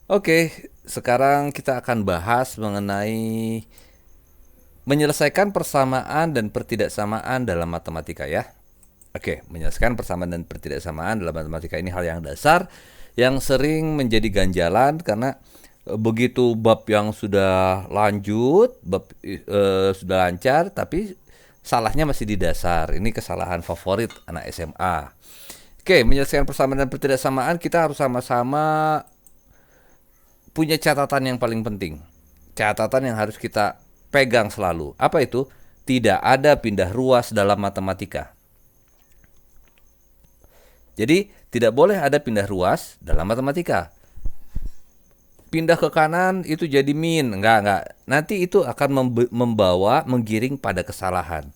Oke, sekarang kita akan bahas mengenai menyelesaikan persamaan dan pertidaksamaan dalam matematika ya. Oke, menyelesaikan persamaan dan pertidaksamaan dalam matematika ini hal yang dasar yang sering menjadi ganjalan karena begitu bab yang sudah lanjut, sudah lancar, tapi salahnya masih di dasar. Ini kesalahan favorit anak SMA. Oke, menyelesaikan persamaan dan pertidaksamaan kita harus sama-sama punya catatan yang paling penting. Catatan yang harus kita pegang selalu. Apa itu? Tidak ada pindah ruas dalam matematika. Jadi, tidak boleh ada pindah ruas dalam matematika. Pindah ke kanan itu jadi min. Enggak. Nanti itu akan membawa, menggiring pada kesalahan.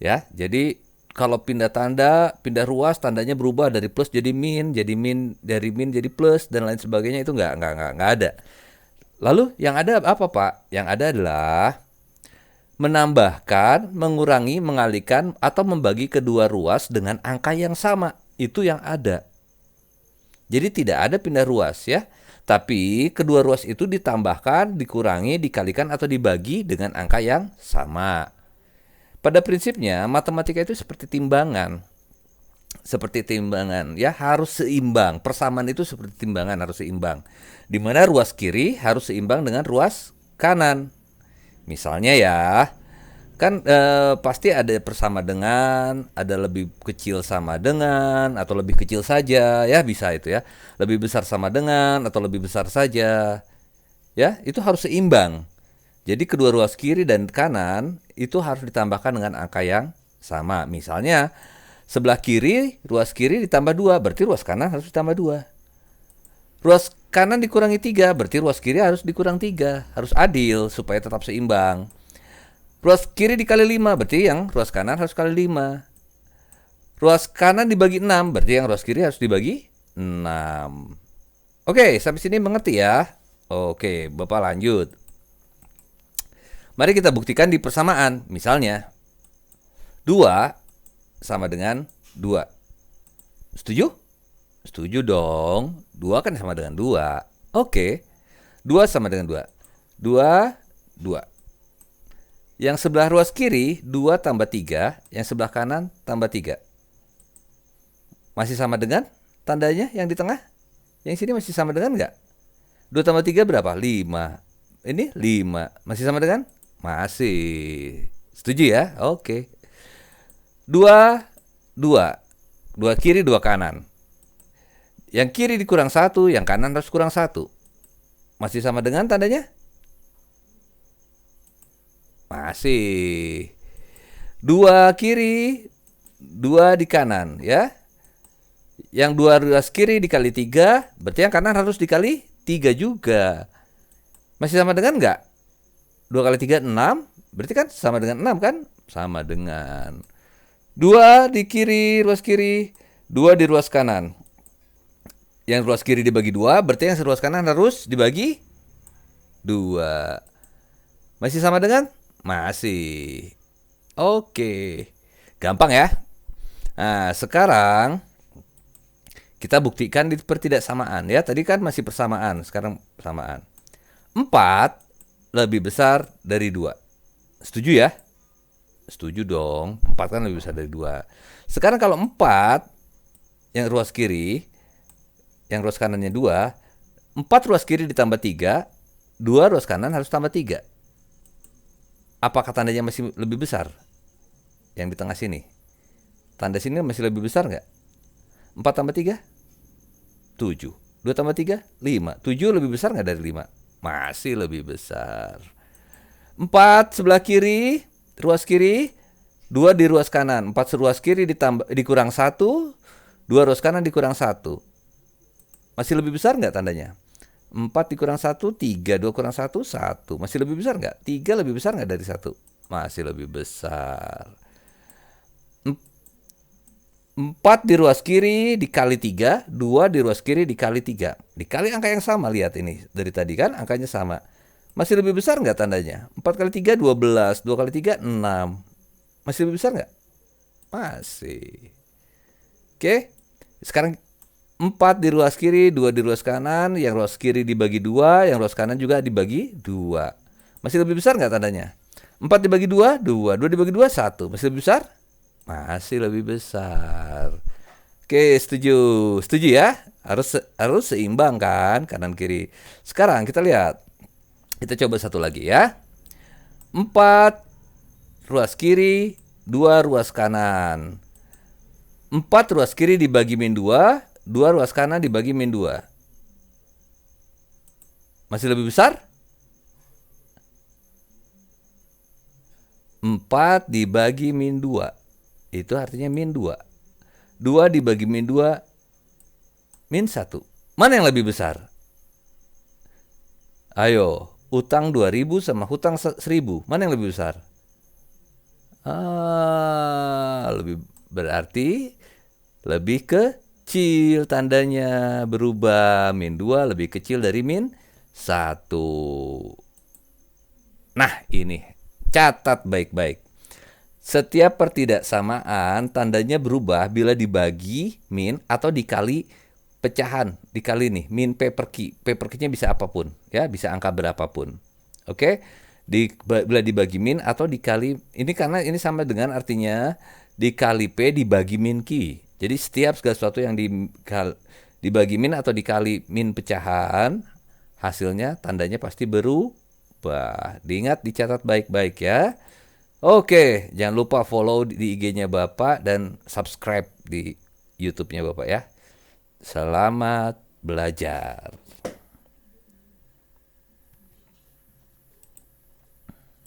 Ya, jadi kalau pindah tanda, pindah ruas, tandanya berubah dari plus jadi min, dari min jadi plus dan lain sebagainya itu enggak ada. Lalu yang ada apa Pak? Yang ada adalah menambahkan, mengurangi, mengalihkan, atau membagi kedua ruas dengan angka yang sama. Itu yang ada. Jadi tidak ada pindah ruas ya. Tapi kedua ruas itu ditambahkan, dikurangi, dikalikan, atau dibagi dengan angka yang sama. Pada prinsipnya, matematika itu seperti timbangan. Seperti timbangan ya, harus seimbang. Persamaan itu seperti timbangan, harus seimbang. Di mana ruas kiri harus seimbang dengan ruas kanan. Misalnya ya, kan pasti ada bersama dengan, ada lebih kecil sama dengan, atau lebih kecil saja, ya bisa itu ya. Lebih besar sama dengan, atau lebih besar saja. Ya, itu harus seimbang. Jadi kedua ruas kiri dan kanan itu harus ditambahkan dengan angka yang sama. Misalnya, sebelah kiri, ruas kiri ditambah 2, berarti ruas kanan harus ditambah 2. Ruas kanan dikurangi 3, berarti ruas kiri harus dikurang 3. Harus adil supaya tetap seimbang. Ruas kiri dikali 5, berarti yang ruas kanan harus kali 5. Ruas kanan dibagi 6, berarti yang ruas kiri harus dibagi 6. Oke, sampai sini mengerti ya? Oke, Bapak lanjut. Mari kita buktikan di persamaan. Misalnya, 2 sama dengan 2. Setuju? Setuju dong. 2 kan sama dengan 2. Oke. 2 sama dengan 2. 2, 2. Yang sebelah ruas kiri 2 tambah 3, yang sebelah kanan tambah 3. Masih sama dengan tandanya yang di tengah? Yang sini masih sama dengan enggak? 2 tambah 3 berapa? 5. Ini 5. Masih sama dengan? Masih. Setuju ya? Oke. 2, 2. 2 kiri, 2 kanan. Yang kiri dikurang 1, yang kanan harus kurang 1. Masih sama dengan tandanya? Masih. 2 kiri, 2 di kanan ya. Yang 2 ruas kiri dikali 3, berarti yang kanan harus dikali 3 juga. Masih sama dengan enggak? 2 kali 3, 6. Berarti kan sama dengan 6 kan? Sama dengan. 2 di kiri, ruas kiri. 2 di ruas kanan. Yang ruas kiri dibagi 2, berarti yang ruas kanan harus dibagi 2. Masih sama dengan? Masih. Oke. Gampang ya? Nah, sekarang kita buktikan di pertidaksamaan ya. Tadi kan masih persamaan, sekarang persamaan. 4 lebih besar dari 2. Setuju ya? Setuju dong. 4 kan lebih besar dari 2. Sekarang kalau 4 yang ruas kiri, yang ruas kanannya 2, 4 ruas kiri ditambah 3, 2 ruas kanan harus tambah 3. Apakah tandanya masih lebih besar? Yang di tengah sini. Tanda sini masih lebih besar nggak? 4 tambah 3? 7. 2 tambah 3? 5. 7 lebih besar nggak dari 5? Masih lebih besar. 4 sebelah kiri, ruas kiri, 2 di ruas kanan. 4 ruas kiri dikurang 1, 2 ruas kanan dikurang 1. Masih lebih besar nggak tandanya? 4 dikurang 1, 3. 2 kurang 1, 1. Masih lebih besar nggak? 3 lebih besar nggak dari 1? Masih lebih besar. 4 di ruas kiri dikali 3, 2 di ruas kiri dikali 3. Dikali angka yang sama, lihat ini. Dari tadi kan angkanya sama. Masih lebih besar nggak tandanya? 4 kali 3, 12. 2 kali 3, 6. Masih lebih besar nggak? Masih. Oke, sekarang 4 di ruas kiri, 2 di ruas kanan, yang ruas kiri dibagi 2, yang ruas kanan juga dibagi 2. Masih lebih besar nggak tandanya? 4 dibagi 2, 2. 2 dibagi 2, 1. Masih lebih besar? Masih lebih besar. Oke, setuju. Setuju ya? Harus seimbang kan, kanan kiri. Sekarang kita lihat. Kita coba satu lagi ya. 4 ruas kiri, 2 ruas kanan. 4 ruas kiri dibagi min 2, 2 ruas kanan dibagi min 2. Masih lebih besar? 4 dibagi min 2. Itu artinya min 2. 2 dibagi min 2, min 1. Mana yang lebih besar? Ayo, utang 2000 sama hutang 1000. Mana yang lebih besar? Lebih berarti lebih kecil, tandanya berubah. Min 2 lebih kecil dari min 1. Nah, ini catat baik-baik. Setiap pertidaksamaan tandanya berubah bila dibagi min atau dikali pecahan. Dikali nih, min P per Q. P per Q-nya bisa apapun, ya, bisa angka berapapun. Oke? Bila dibagi min atau dikali, ini karena ini sama dengan artinya dikali P dibagi min Q. Jadi setiap segala sesuatu yang dibagi min atau dikali min pecahan, hasilnya tandanya pasti berubah. Diingat, dicatat baik-baik ya. Oke, jangan lupa follow di IG-nya Bapak dan subscribe di YouTube-nya Bapak ya. Selamat belajar.